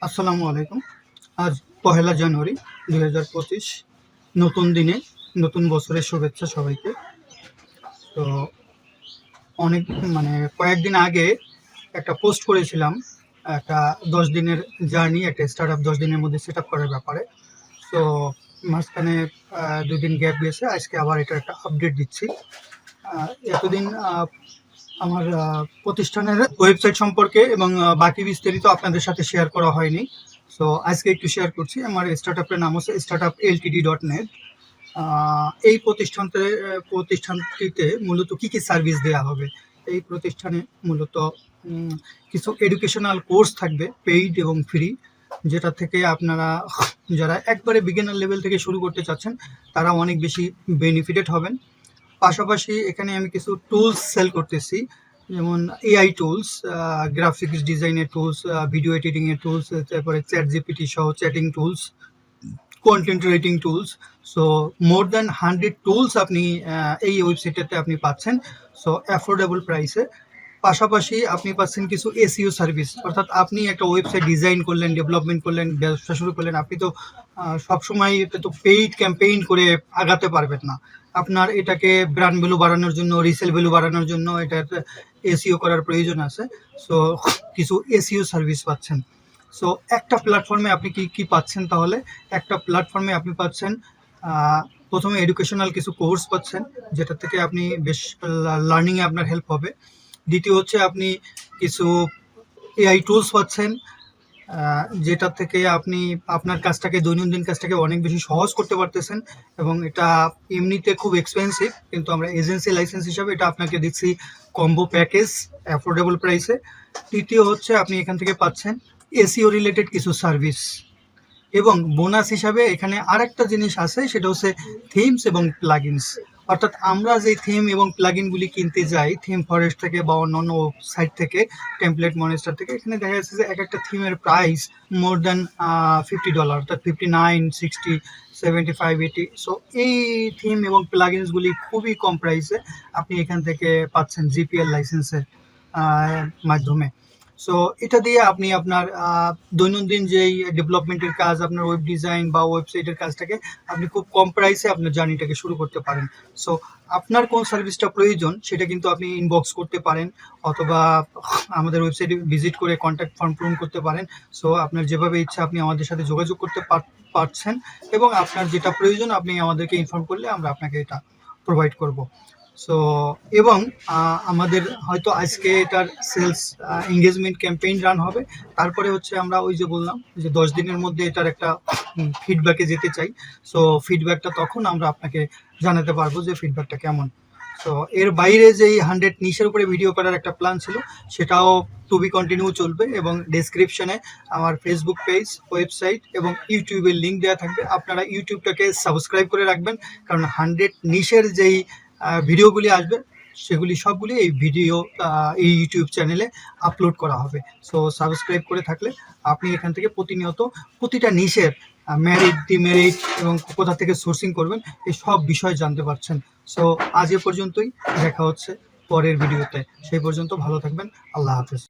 আসসালামু আলাইকুম। আজ পহেলা জানুয়ারি ২০২৫। নতুন দিনে নতুন বছরের শুভেচ্ছা সবাইকে। তো অনেক কয়েকদিন আগে একটা পোস্ট করেছিলাম, একটা ১০ দিনের জার্নি, একটা স্টার্টআপ ১০ দিনের মধ্যে সেটআপ করার ব্যাপারে। তো মাঝখানে ২ দিন গ্যাপ গিয়েছে। আজকে আবার এটার একটা আপডেট দিচ্ছি। এতদিন আমার প্রতিষ্ঠানের ওয়েবসাইট সম্পর্কে এবং বাকি বিস্তারিত আপনাদের সাথে শেয়ার করা হয়নি। সো আজকে একটু শেয়ার করছি। আমার স্টার্টআপের নাম হচ্ছে startupltd.net। এই প্রতিষ্ঠানটিতে মূলত কী কী সার্ভিস দেওয়া হবে। এই প্রতিষ্ঠানে মূলত কিছু এডুকেশনাল কোর্স থাকবে, পেইড এবং ফ্রি, যেটা থেকে আপনারা যারা একবারে বিগিনার লেভেল থেকে শুরু করতে চাচ্ছেন তারা অনেক বেশি বেনিফিটেড হবেন। পাশাপাশি এখানে আমি কিছু টুলস সেল করতেছি, যেমন এআই টুলস, গ্রাফিক্স ডিজাইনের টুলস, ভিডিও এডিটিংয়ের টুলস, তারপরে চ্যাট জিপিটি সহ chatting tools, content writing tools. So more than 100 tools আপনি এই ওয়েবসাইটটাতে আপনি পাচ্ছেন, সো অ্যাফোর্ডেবল প্রাইসে। পাশাপাশি আপনি পাচ্ছেন কিছু এসইও সার্ভিস, অর্থাৎ আপনি একটা ওয়েবসাইট ডিজাইন করলেন, ডেভেলপমেন্ট করলেন, ব্যবসা শুরু করলেন, আপনি তো সবসময় এতে তো পেইড ক্যাম্পেইন করে আগাতে পারবেন না। আপনার এটাকে ব্র্যান্ড ভ্যালু বাড়ানোর জন্য, রিসেল ভ্যালু বাড়ানোর জন্য এটার এসইও করার প্রয়োজন আছে। সো কিছু এসইও সার্ভিস পাচ্ছেন। সো একটা প্ল্যাটফর্মে আপনি কি পাচ্ছেন, তাহলে একটা প্ল্যাটফর্মে আপনি পাচ্ছেন প্রথমে এডুকেশনাল কিছু কোর্স পাচ্ছেন, যেটা থেকে আপনি বেশ লার্নিংয়ে আপনার হেল্প হবে। দ্বিতীয় হচ্ছে আপনি কিছু এআই টুলস পাচ্ছেন, যেটা থেকে আপনি আপনার কাজটাকে, দৈনন্দিন কাজটাকে অনেক বেশি সহজ করতে পারতেছেন। এবং এটা এমনিতে খুব এক্সপেন্সিভ, কিন্তু আমরা এজেন্সি লাইসেন্স হিসাবে এটা আপনাকে দিচ্ছি কম্বো প্যাকেজ, অ্যাফোর্ডেবল প্রাইসে। তৃতীয় হচ্ছে আপনি এখান থেকে পাচ্ছেন এসইও রিলেটেড কিছু সার্ভিস, এবং বোনাস হিসাবে এখানে আরেকটা জিনিস আছে, সেটা হচ্ছে থিমস এবং প্লাগইনস। অর্থাৎ আমরা যে থিম এবং প্লাগইনগুলি কিনতে যাই থিম ফরেস্ট থেকে বা অন্যান্য সাইট থেকে, টেমপ্লেট মনস্টার থেকে, এখানে দেখা যাচ্ছে যে এক একটা থিমের প্রাইস মোর দ্যান $50, অর্থাৎ 59, 60, 75, 80। সো এই থিম এবং প্লাগইনসগুলি খুবই কম প্রাইসে আপনি এখান থেকে পাচ্ছেন জিপিএল লাইসেন্সের মাধ্যমে। সো এটা দিয়ে আপনি আপনার দৈনন্দিন যেই ডেভেলপমেন্টের কাজ, আপনার ওয়েব ডিজাইন বা ওয়েবসাইটের কাজটাকে আপনি খুব কম প্রাইসে আপনার জার্নিটাকে শুরু করতে পারেন। সো আপনার কোন সার্ভিসটা প্রয়োজন সেটা কিন্তু আপনি ইনবক্স করতে পারেন, অথবা আমাদের ওয়েবসাইটে ভিজিট করে কন্ট্যাক্ট ফর্ম পূরণ করতে পারেন। সো আপনার যেভাবে ইচ্ছা আপনি আমাদের সাথে যোগাযোগ করতে পারছেন, এবং আপনার যেটা প্রয়োজন আপনি আমাদেরকে ইনফর্ম করলে আমরা আপনাকে এটা প্রোভাইড করব। সো এবং আমাদের হয়তো আজকে এটার সেলস এঙ্গেজমেন্ট ক্যাম্পেইন রান হবে। তারপরে হচ্ছে আমরা ওই যে বললাম যে 10 দিনের মধ্যে এটার একটা ফিডব্যাকে যেতে চাই। সো ফিডব্যাকটা তখন আমরা আপনাকে জানাতে পারবো যে ফিডব্যাকটা কেমন। সো এর বাইরে যেই 100 নিশের উপরে ভিডিও করার একটা প্ল্যান ছিল, সেটাও টু বি কন্টিনিউ চলবে, এবং ডেসক্রিপশনে আমার ফেসবুক পেজ, ওয়েবসাইট এবং ইউটিউবের লিঙ্ক দেওয়া থাকবে। আপনারা ইউটিউবটাকে সাবস্ক্রাইব করে রাখবেন, কারণ 100 নিশের যেই ভিডিওগুলি আসবে সেগুলি সবগুলি এই ইউটিউব চ্যানেলে আপলোড করা হবে। সো সাবস্ক্রাইব করে থাকলে আপনি এখান থেকে প্রতিনিয়ত প্রতিটা নিশের মেরিট, ডিমেরিট এবং কোথা থেকে সোর্সিং করবেন এই সব বিষয় জানতে পারছেন। সো আজ এ পর্যন্তই, দেখা হচ্ছে পরের ভিডিওতে। সেই পর্যন্ত ভালো থাকবেন। আল্লাহ হাফেজ।